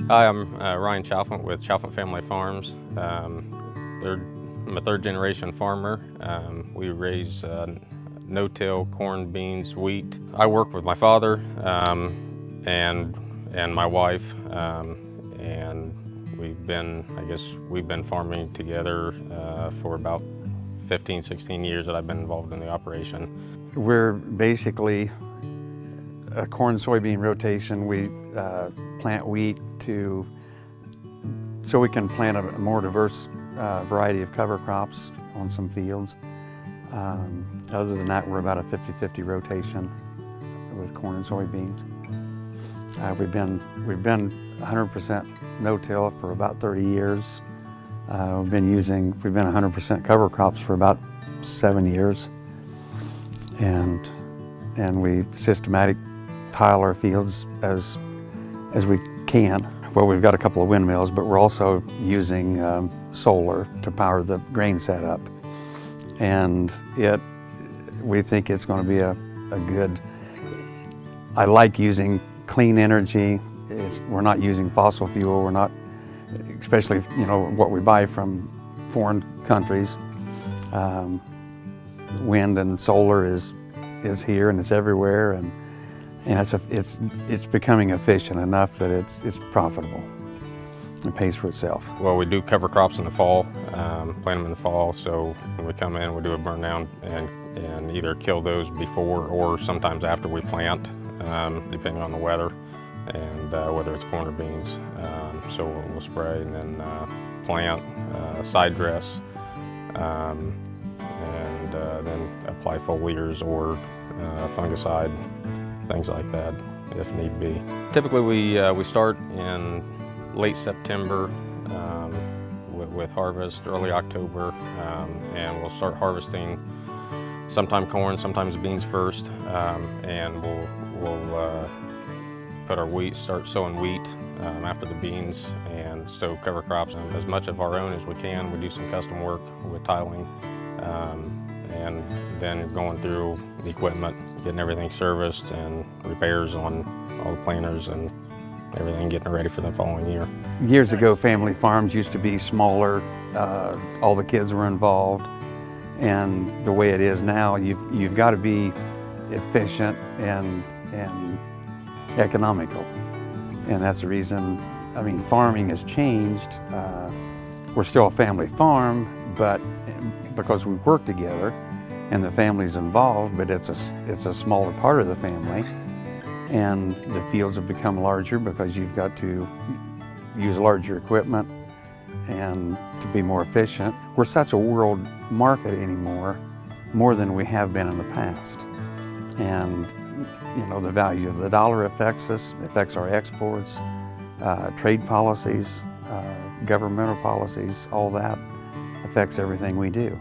Hi, I'm Ryan Chalfant with Chalfant Family Farms. I'm a third-generation farmer. We raise no-till corn, beans, wheat. I work with my father and my wife, and we've been farming together for about 15, 16 years that I've been involved in the operation. We're basically a corn-soybean rotation. We plant wheat so we can plant a more diverse variety of cover crops on some fields. Other than that, we're about a 50-50 rotation with corn and soybeans. We've been 100% no-till for about 30 years. We've been 100% cover crops for about 7 years, and we systematic tile our fields as we can. Well, we've got a couple of windmills, but we're also using solar to power the grain setup, and we think it's going to be a good. I like using clean energy. We're not using fossil fuel. We're not, especially what we buy from foreign countries. Wind and solar is here and it's everywhere, and it's becoming efficient enough that it's profitable and pays for itself. Well, we do cover crops in the fall, plant them in the fall, so when we come in we do a burn down and either kill those before or sometimes after we plant, depending on the weather and whether it's corn or beans. So we'll spray and then plant, side dress, and then apply foliars or fungicide, things like that if need be. Typically we start in late September with harvest, early October, and we'll start harvesting sometime corn, sometimes beans first, and we'll put our wheat, start sowing wheat after the beans, and sow cover crops as much of our own as we can. We do some custom work with tiling, and then going through the equipment, getting everything serviced and repairs on all the planters and everything, getting it ready for the following year. Years ago, family farms used to be smaller. All the kids were involved, and the way it is now, you've got to be efficient and economical, and that's the reason. I mean, farming has changed. We're still a family farm, but because we work together and the family's involved, but it's a smaller part of the family, and the fields have become larger because you've got to use larger equipment and to be more efficient. We're such a world market anymore, more than we have been in the past, and the value of the dollar affects us, affects our exports, trade policies, governmental policies, all that affects everything we do.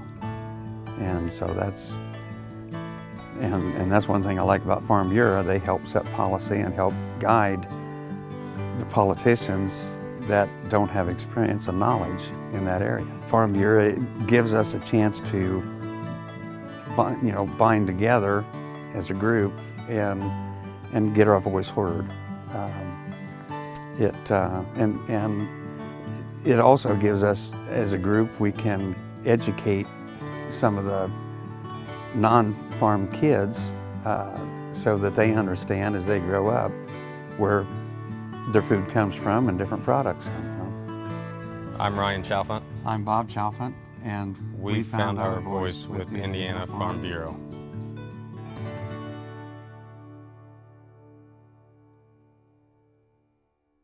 And so that's one thing I like about Farm Bureau. They help set policy and help guide the politicians that don't have experience and knowledge in that area. Farm Bureau gives us a chance to bind together as a group and get our voice heard. It also gives us, as a group, we can educate some of the non-farm kids so that they understand as they grow up where their food comes from and different products come from. I'm Ryan Chalfant. I'm Bob Chalfant, and we found our voice with the Indiana Farm Bureau.